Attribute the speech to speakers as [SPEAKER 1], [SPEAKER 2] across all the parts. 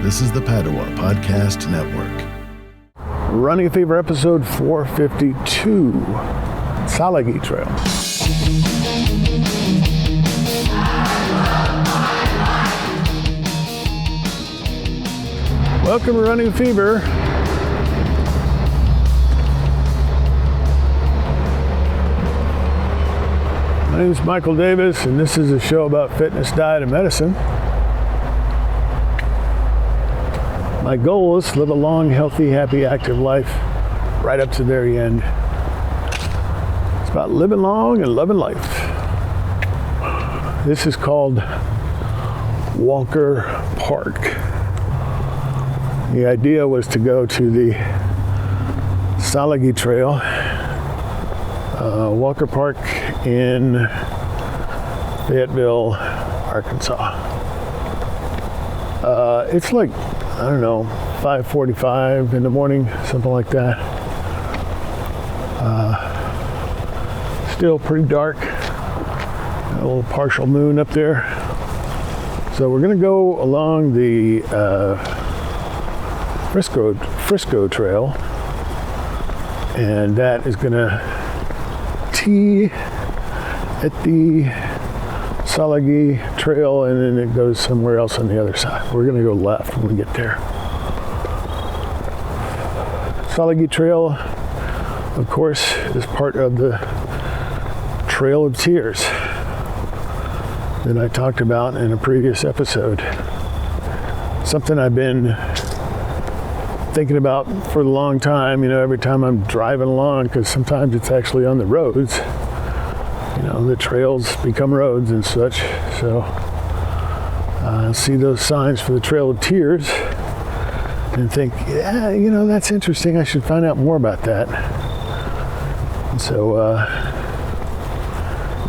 [SPEAKER 1] This is the Padua Podcast Network.
[SPEAKER 2] Running Fever episode 452, Tsa-La-Gi Trail. Welcome to Running Fever. My name is Michael Davis, and this is a show about fitness, diet, and medicine. My goal is to live a long, healthy, happy, active life right up to the very end. It's about living long and loving life. This is called Walker Park. The idea was to go to the Tsa-La-Gi Trail, Walker Park in Fayetteville, Arkansas. It's like, I don't know, 5:45 in the morning, something like that. Still pretty dark. A little partial moon up there. So we're gonna go along the Frisco Trail, and that is gonna tee at the Tsa-La-Gi Trail, and then it goes somewhere else on the other side. We're gonna go left when we get there. Tsa-La-Gi Trail, of course, is part of the Trail of Tears that I talked about in a previous episode. Something I've been thinking about for a long time, every time I'm driving along, because sometimes it's actually on the roads. The trails become roads and such. So I see those signs for the Trail of Tears and think, yeah, that's interesting. I should find out more about that. And so,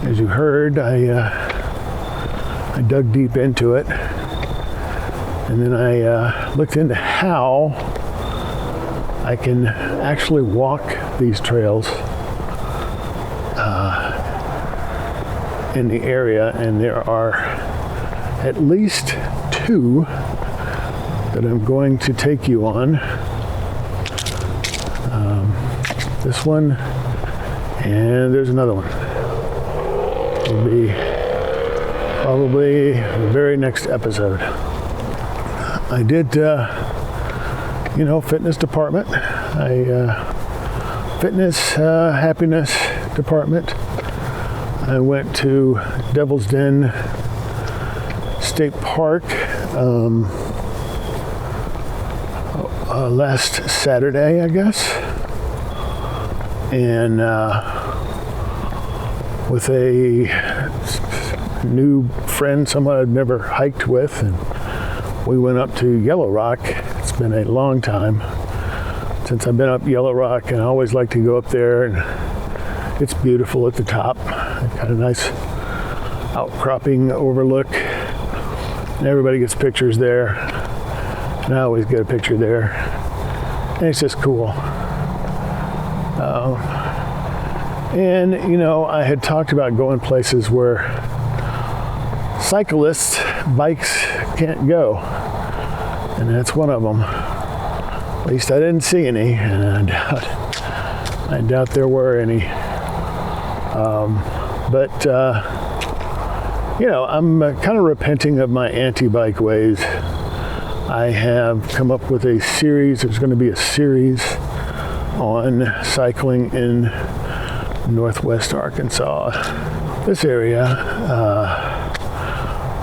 [SPEAKER 2] as you heard, I dug deep into it, and then I looked into how I can actually walk these trails in the area, and there are at least two that I'm going to take you on. This one, and there's another one. Will be probably the very next episode. I did, fitness department. Fitness, happiness department. I went to Devil's Den State Park last Saturday, I guess, and with a new friend, someone I'd never hiked with, and we went up to Yellow Rock. It's been a long time since I've been up Yellow Rock, and I always like to go up there, and it's beautiful at the top. Got a nice outcropping overlook, and everybody gets pictures there, and I always get a picture there, and it's just cool. And I had talked about going places where cyclists, bikes can't go, and that's one of them. At least I didn't see any, and I doubt there were any. But I'm kind of repenting of my anti-bike ways. I have come up with a series. There's going to be a series on cycling in Northwest Arkansas. This area,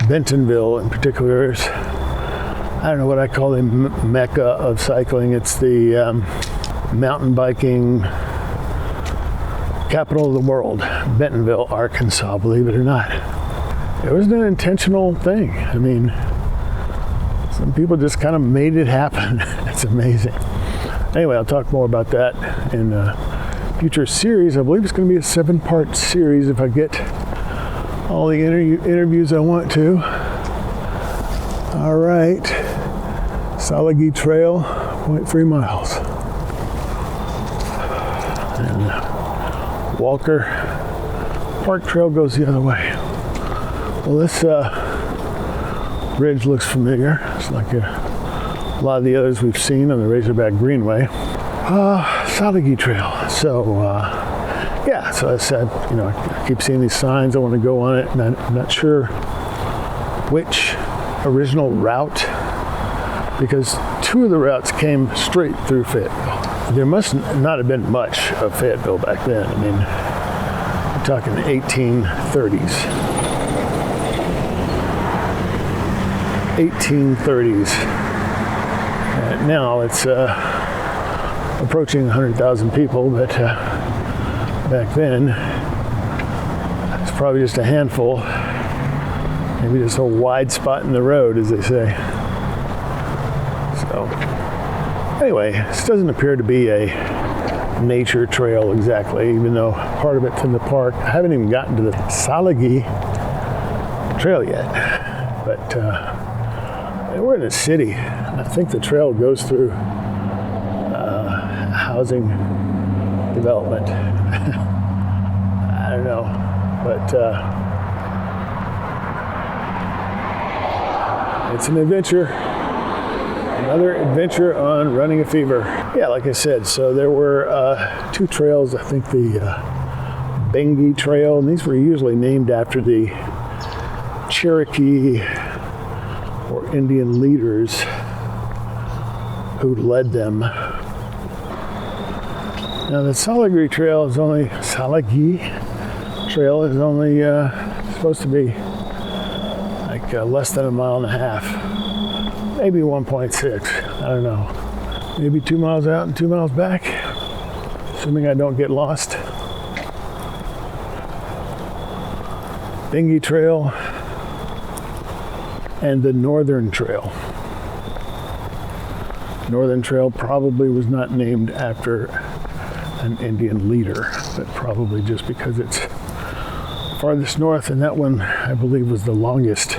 [SPEAKER 2] Bentonville in particular, is, I don't know what I call the mecca of cycling. It's the mountain biking capital of the world, Bentonville, Arkansas, believe it or not. It wasn't an intentional thing. I mean, some people just kind of made it happen. It's amazing. Anyway, I'll talk more about that in a future series. I believe it's going to be a 7-part series if I get all the interviews I want to. All right, Tsa-La-Gi Trail, 0.3 miles. And Walker Park Trail goes the other way. Well, this bridge looks familiar. It's like a a lot of the others we've seen on the Razorback Greenway. Tsa-La-Gi Trail. So, so I said, I keep seeing these signs. I want to go on it, and I'm not sure which original route, because two of the routes came straight through Fayetteville. There must not have been much of Fayetteville back then. I mean, we're talking 1830s. 1830s. Now it's approaching 100,000 people, but back then it's probably just a handful. Maybe just a wide spot in the road, as they say. So, anyway, this doesn't appear to be a nature trail exactly, even though part of it's in the park. I haven't even gotten to the Tsa-La-Gi Trail yet, but we're in a city. I think the trail goes through housing development. I don't know, but it's an adventure. Another adventure on Running a Fever. Yeah, like I said, so there were two trails. I think the Tsa-La-Gi Trail, and these were usually named after the Cherokee or Indian leaders who led them. Now the Tsa-La-Gi Trail is only supposed to be like less than 1.5 miles, maybe 1.6. I don't know. Maybe 2 miles out and 2 miles back, assuming I don't get lost. Tsa-La-Gi Trail and the Northern Trail. Northern Trail probably was not named after an Indian leader, but probably just because it's farthest north, and that one I believe was the longest.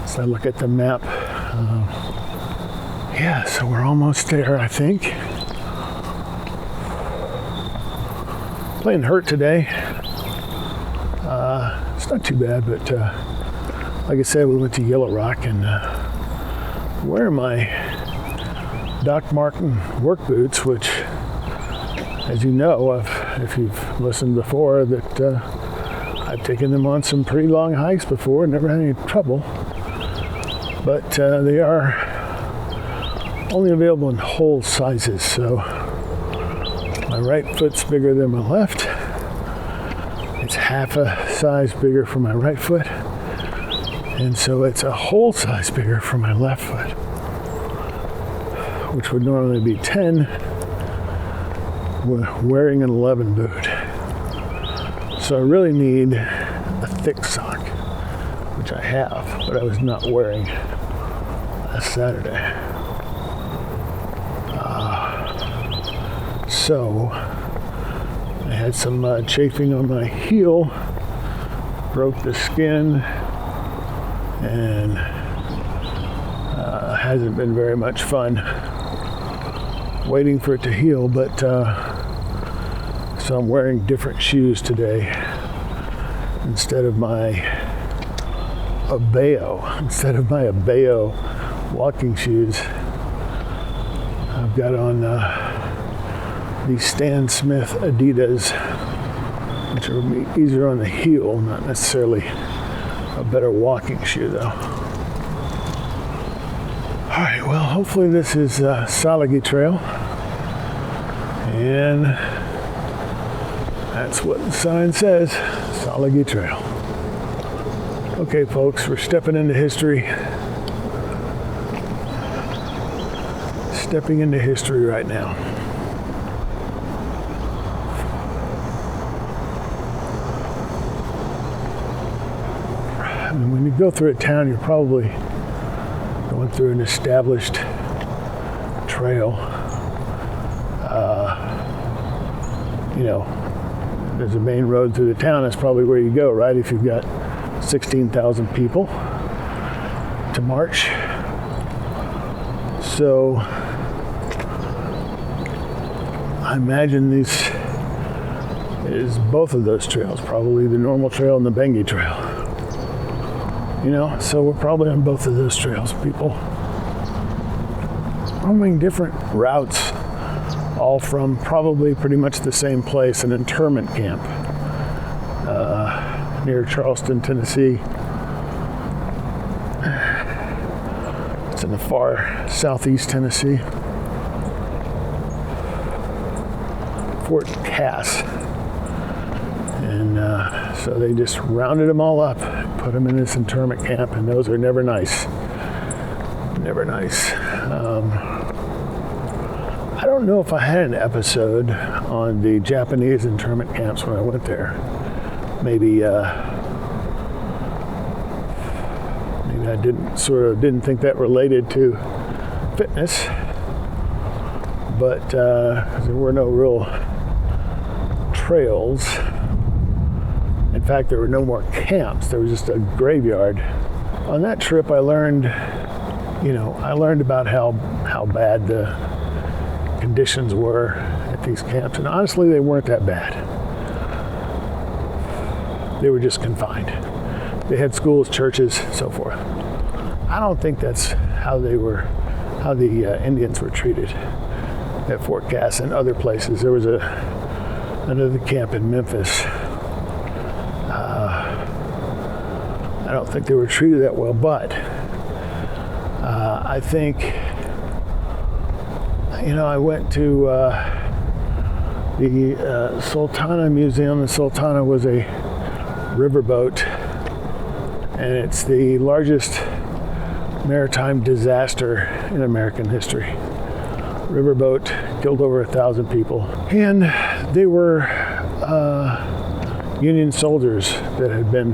[SPEAKER 2] So I look at the map. So we're almost there, I think. Playing hurt today. It's not too bad, but like I said, we went to Yellow Rock, and wearing my Doc Martin work boots, which, as you know, if you've listened before, that I've taken them on some pretty long hikes before and never had any trouble. But they are only available in whole sizes, so my right foot's bigger than my left. It's half a size bigger for my right foot, and so it's a whole size bigger for my left foot, which would normally be 10, wearing an 11 boot. So I really need a thick sock, which I have, but I was not wearing last Saturday. So I had some chafing on my heel, broke the skin, and hasn't been very much fun waiting for it to heal, but so I'm wearing different shoes today instead of my Abeo walking shoes. I've got on these Stan Smith Adidas, which are easier on the heel, not necessarily a better walking shoe though. All right, well, hopefully this is Tsa-La-Gi Trail, and that's what the sign says, Tsa-La-Gi Trail. Okay, folks, we're stepping into history. Stepping into history right now. I mean, when you go through a town, you're probably going through an established trail. There's a main road through the town. That's probably where you go, right? If you've got 16,000 people to march. So I imagine this is both of those trails, probably the normal trail and the Tsa-La-Gi Trail. So we're probably on both of those trails, people. roaming different routes, all from probably pretty much the same place, an internment camp near Charleston, Tennessee. It's in the far southeast Tennessee. Fort Cass. And so they just rounded them all up, put them in this internment camp, and those are never nice. Never nice. I don't know if I had an episode on the Japanese internment camps when I went there. Maybe I didn't think that related to fitness, but there were no real trails. In fact, there were no more camps. There was just a graveyard. On that trip, I learned about how bad the conditions were at these camps, and honestly, they weren't that bad. They were just confined. They had schools, churches, so forth. I don't think that's how the Indians were treated at Fort Cass and other places. There was another camp in Memphis. I don't think they were treated that well, but I think, I went to the Sultana Museum. The Sultana was a riverboat, and it's the largest maritime disaster in American history. Riverboat killed over 1,000 people, and they were Union soldiers that had been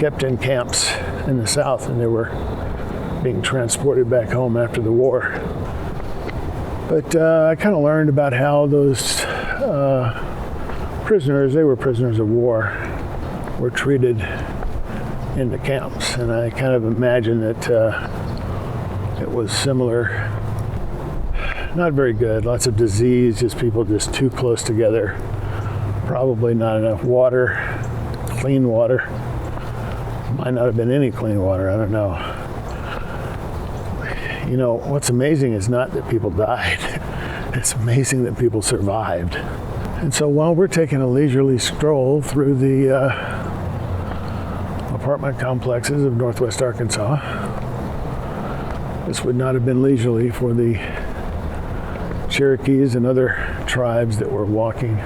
[SPEAKER 2] kept in camps in the South, and they were being transported back home after the war. But I kind of learned about how those prisoners, they were prisoners of war, were treated in the camps, and I kind of imagine that it was similar. Not very good, lots of disease, just people just too close together, probably not enough water, clean water. Might not have been any clean water, I don't know. What's amazing is not that people died. It's amazing that people survived. And so while we're taking a leisurely stroll through the apartment complexes of Northwest Arkansas, this would not have been leisurely for the Cherokees and other tribes that were walking,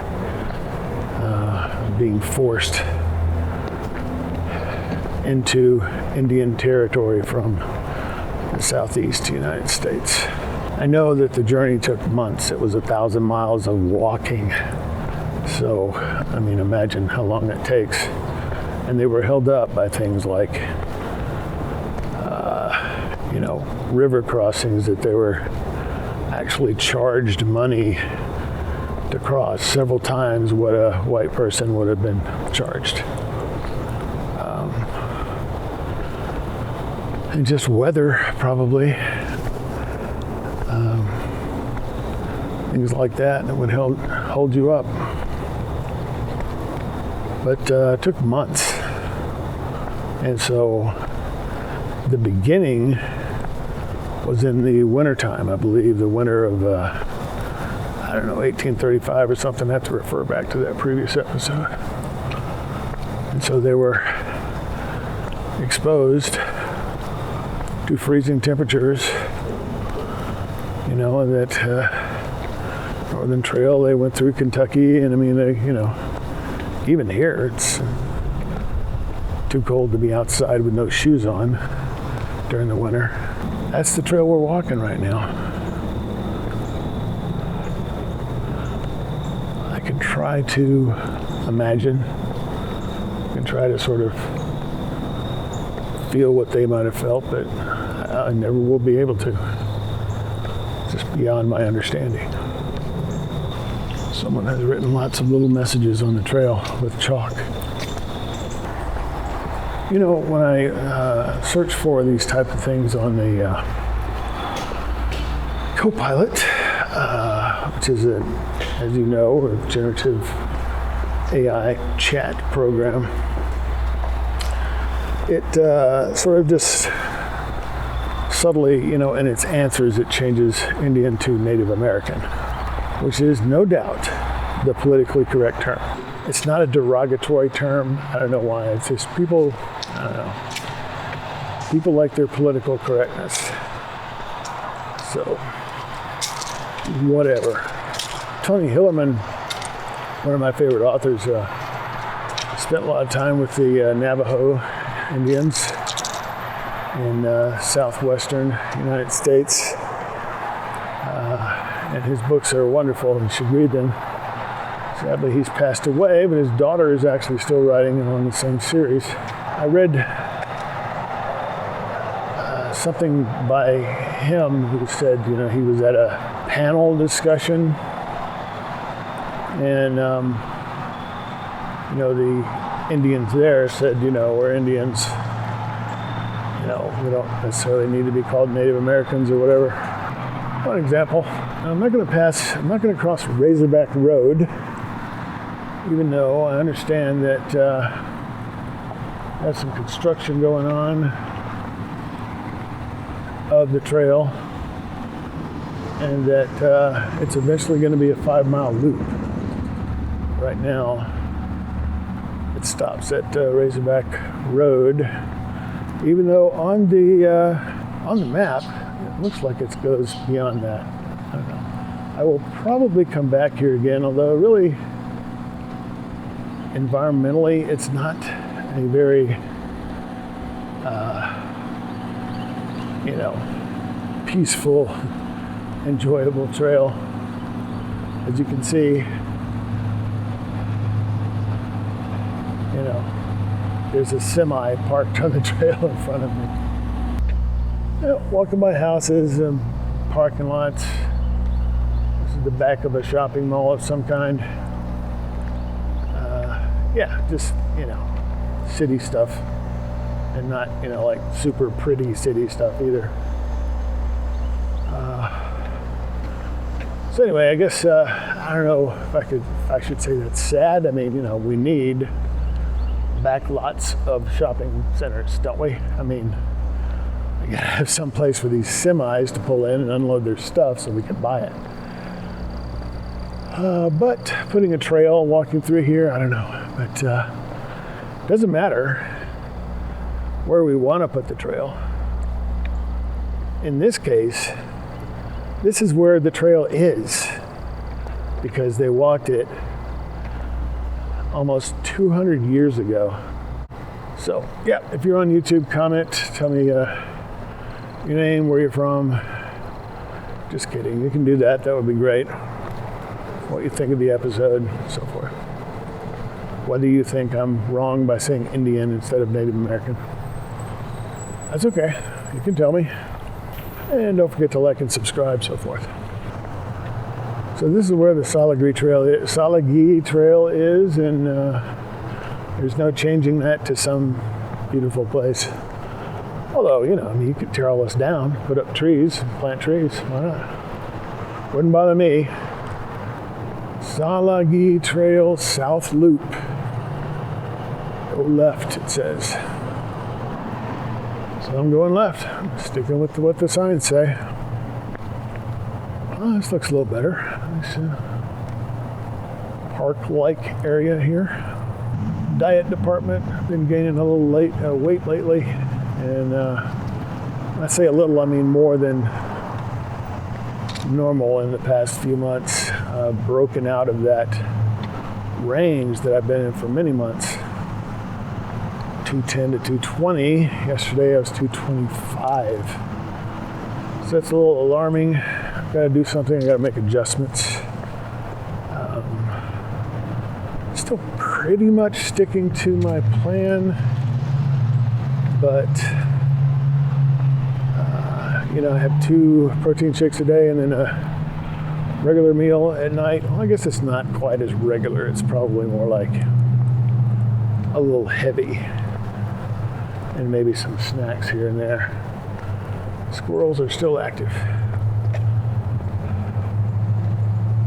[SPEAKER 2] being forced into Indian territory from the southeast United States. I know that the journey took months. It was 1,000 miles of walking. So, imagine how long it takes. And they were held up by things like, river crossings that they were actually charged money to cross, several times what a white person would have been charged. And just weather, probably. Things like that would hold you up. But it took months. And so the beginning was in the wintertime, I believe, the winter of, 1835 or something. I have to refer back to that previous episode. And so they were exposed to freezing temperatures, that Northern Trail, they went through Kentucky, and even here, it's too cold to be outside with no shoes on during the winter. That's the trail we're walking right now. I can try to imagine, I can try to sort of feel what they might have felt, but I never will be able to. It's just beyond my understanding. Someone has written lots of little messages on the trail with chalk. When I search for these type of things on the Copilot, which is as you know, a generative AI chat program, it sort of just subtly, in its answers, it changes Indian to Native American, which is no doubt the politically correct term. It's not a derogatory term. I don't know why. It's just people, I don't know. People like their political correctness. So, whatever. Tony Hillerman, one of my favorite authors, spent a lot of time with the Navajo Indians in southwestern United States. And his books are wonderful. You should read them. Sadly, he's passed away, but his daughter is actually still writing on the same series. I read something by him who said, he was at a panel discussion, and the Indians there said, we're Indians. We don't necessarily need to be called Native Americans or whatever. One example, I'm not going to cross Razorback Road, even though I understand that there's some construction going on of the trail, and that it's eventually going to be a 5-mile loop. Right now, it stops at Razorback Road, even though on the map, it looks like it goes beyond that. I don't know. I will probably come back here again, although really, environmentally, it's not a very, peaceful, enjoyable trail. As you can see, there's a semi parked on the trail in front of me. Walking by houses and parking lots. This is the back of a shopping mall of some kind. Just, city stuff. And not, like super pretty city stuff either. So anyway, I guess, I don't know if I should say that's sad. I mean, we need back lots of shopping centers, don't we? I mean, we gotta have some place for these semis to pull in and unload their stuff so we can buy it. But putting a trail, walking through here, I don't know. But it doesn't matter where we want to put the trail. In this case, this is where the trail is, because they walked it almost 200 years ago. So, yeah, if you're on YouTube, comment, tell me your name, where you're from. Just kidding, you can do that, that would be great. What you think of the episode, and so forth. Whether you think I'm wrong by saying Indian instead of Native American. That's okay, you can tell me. And don't forget to like and subscribe, so forth. So this is where the Tsa-La-Gi Trail is, and there's no changing that to some beautiful place. Although, you could tear all this down, put up trees, plant trees, why not? Wouldn't bother me. Tsa-La-Gi Trail South Loop. Go left, it says. So I'm going left. I'm sticking with what the signs say. Oh, this looks a little better. Nice park-like area here. Diet department. Been gaining a little weight lately, and I say a little, I mean more than normal in the past few months. Broken out of that range that I've been in for many months. 210 to 220. Yesterday I was 225. So that's a little alarming. I've got to do something. I've got to make adjustments. Still pretty much sticking to my plan, but I have 2 protein shakes a day and then a regular meal at night. Well, I guess it's not quite as regular. It's probably more like a little heavy, and maybe some snacks here and there. Squirrels are still active.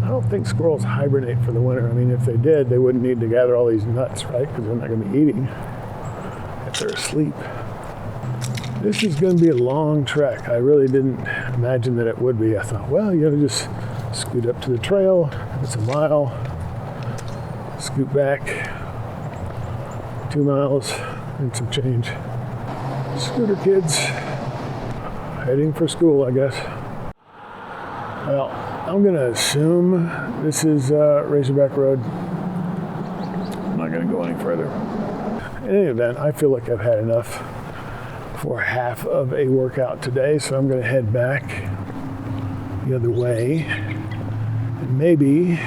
[SPEAKER 2] I don't think squirrels hibernate for the winter. I mean, if they did, they wouldn't need to gather all these nuts, right? Because they're not going to be eating if they're asleep. This is going to be a long trek. I really didn't imagine that it would be. I thought, well, just scoot up to the trail. It's a mile. Scoot back 2 miles and some change. Scooter kids heading for school, I guess. Well, I'm going to assume this is Razorback Road. I'm not going to go any further. In any event, I feel like I've had enough for half of a workout today, so I'm going to head back the other way. And maybe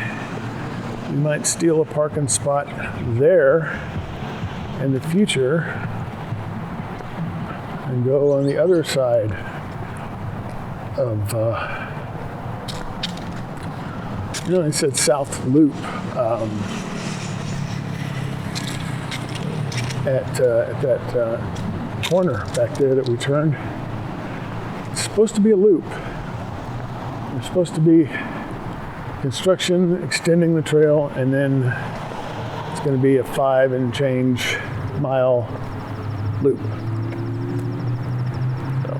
[SPEAKER 2] we might steal a parking spot there in the future and go on the other side of, they said South Loop at that corner back there that we turned. It's supposed to be a loop. There's supposed to be construction extending the trail, and then it's going to be a 5 and change mile loop. So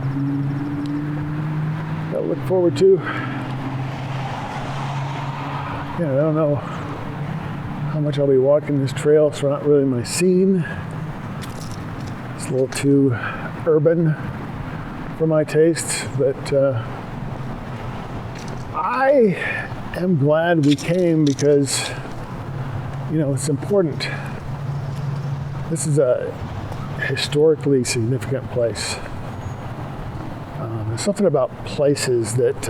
[SPEAKER 2] that I'll look forward to. Yeah, I don't know how much I'll be walking this trail. It's not really my scene. It's a little too urban for my taste, but I am glad we came because, it's important. This is a historically significant place. There's something about places that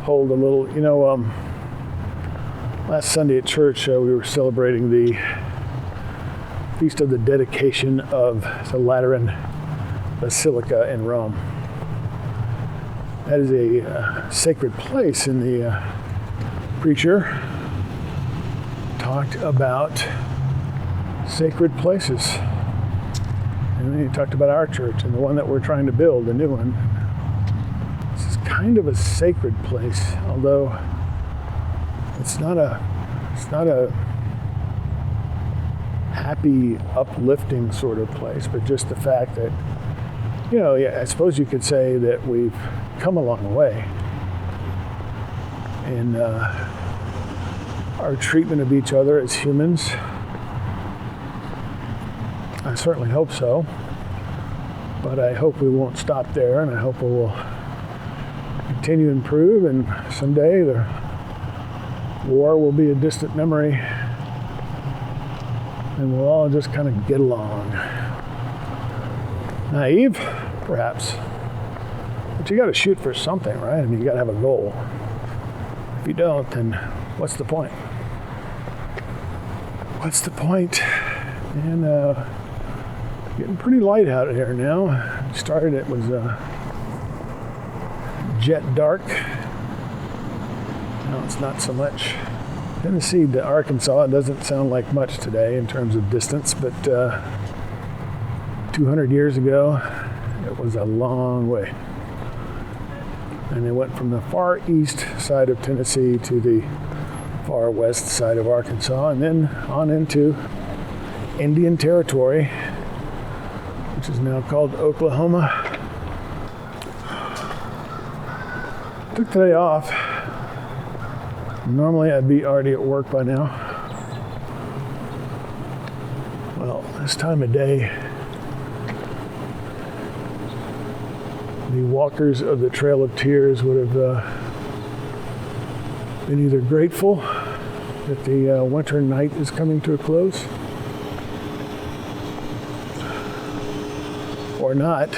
[SPEAKER 2] hold a little, last Sunday at church we were celebrating the feast of the dedication of the Lateran Basilica in Rome. That is a sacred place, and the preacher talked about sacred places. And then he talked about our church and the one that we're trying to build, the new one. This is kind of a sacred place, although it's not a happy, uplifting sort of place, but just the fact that, I suppose you could say that we've come a long way in our treatment of each other as humans. I certainly hope so, but I hope we won't stop there, and I hope we will continue to improve, and someday the war will be a distant memory, and we'll all just kind of get along. Naive, perhaps, but you got to shoot for something, right? I mean, you got to have a goal. If you don't, then what's the point? What's the point? And getting pretty light out here now. It was jet dark. Now it's not so much. Tennessee to Arkansas, it doesn't sound like much today in terms of distance, but 200 years ago, it was a long way. And they went from the far east side of Tennessee to the far west side of Arkansas, and then on into Indian Territory, which is now called Oklahoma. Took today off. Normally I'd be already at work by now. Well, this time of day, the walkers of the Trail of Tears would have been either grateful that the winter night is coming to a close, or not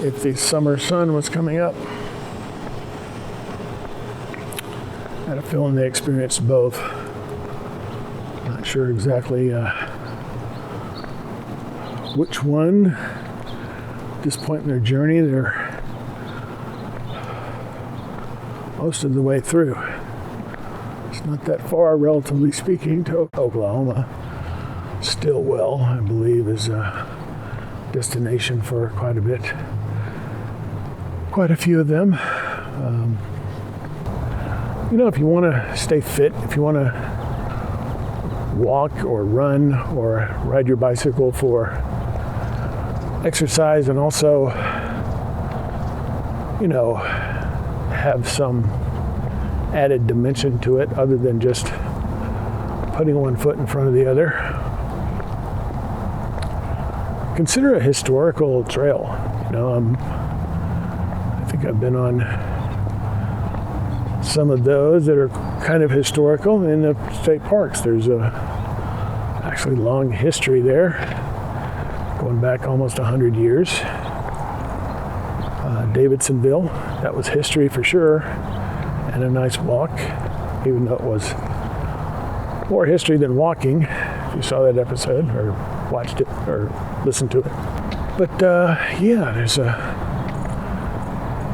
[SPEAKER 2] if the summer sun was coming up. I had a feeling they experienced both. Not sure exactly which one. At this point in their journey, they're most of the way through. It's not that far, relatively speaking, to Oklahoma. Stillwell, I believe, is a destination for quite a few of them. If you want to stay fit, if you want to walk or run or ride your bicycle for exercise, and also, have some added dimension to it other than just putting one foot in front of the other. Consider a historical trail. I think I've been on some of those that are kind of historical in the state parks. There's actually long history there, going back almost 100 years. Davidsonville, that was history for sure, and a nice walk, even though it was more history than walking, if you saw that episode or watched it or listened to it. But there's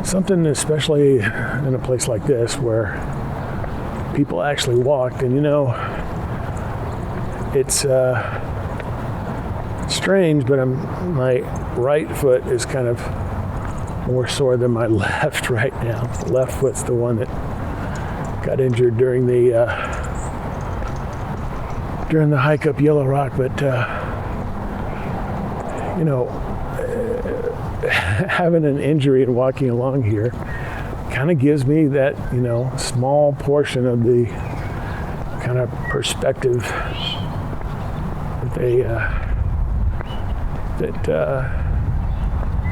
[SPEAKER 2] something, especially in a place like this where people actually walked, and it's strange, but my right foot is kind of more sore than my left right now. The left foot's the one that got injured during the hike up Yellow Rock, but having an injury and walking along here kind of gives me that small portion of the kind of perspective that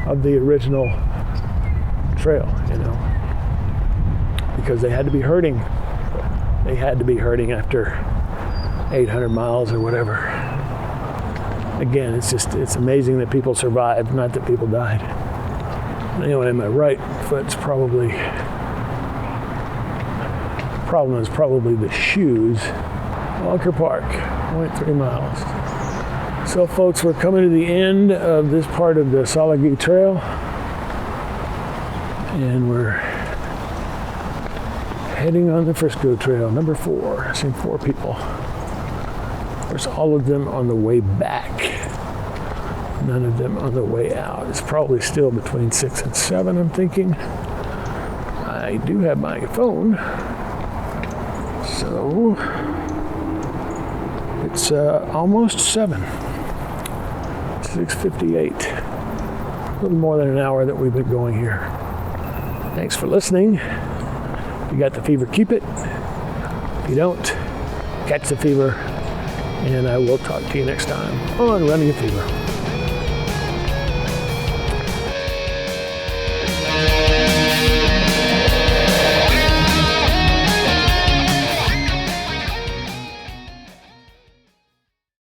[SPEAKER 2] of the original trail, because they had to be hurting. They had to be hurting after 800 miles or whatever. Again, it's amazing that people survived, not that people died. Anyway, my right foot's problem is probably the shoes. Walker Park, 0.3 miles. So folks, we're coming to the end of this part of the Tsa-La-Gi Trail, and we're heading on the Frisco Trail, number 4. I've seen 4 people. There's all of them on the way back, none of them on the way out. It's probably still between 6 and 7, I'm thinking. I do have my phone, so it's almost 7. 6:58. A little more than an hour that we've been going here. Thanks for listening. If you got the fever, keep it. If you don't, catch the fever. And I will talk to you next time on Running a Fever.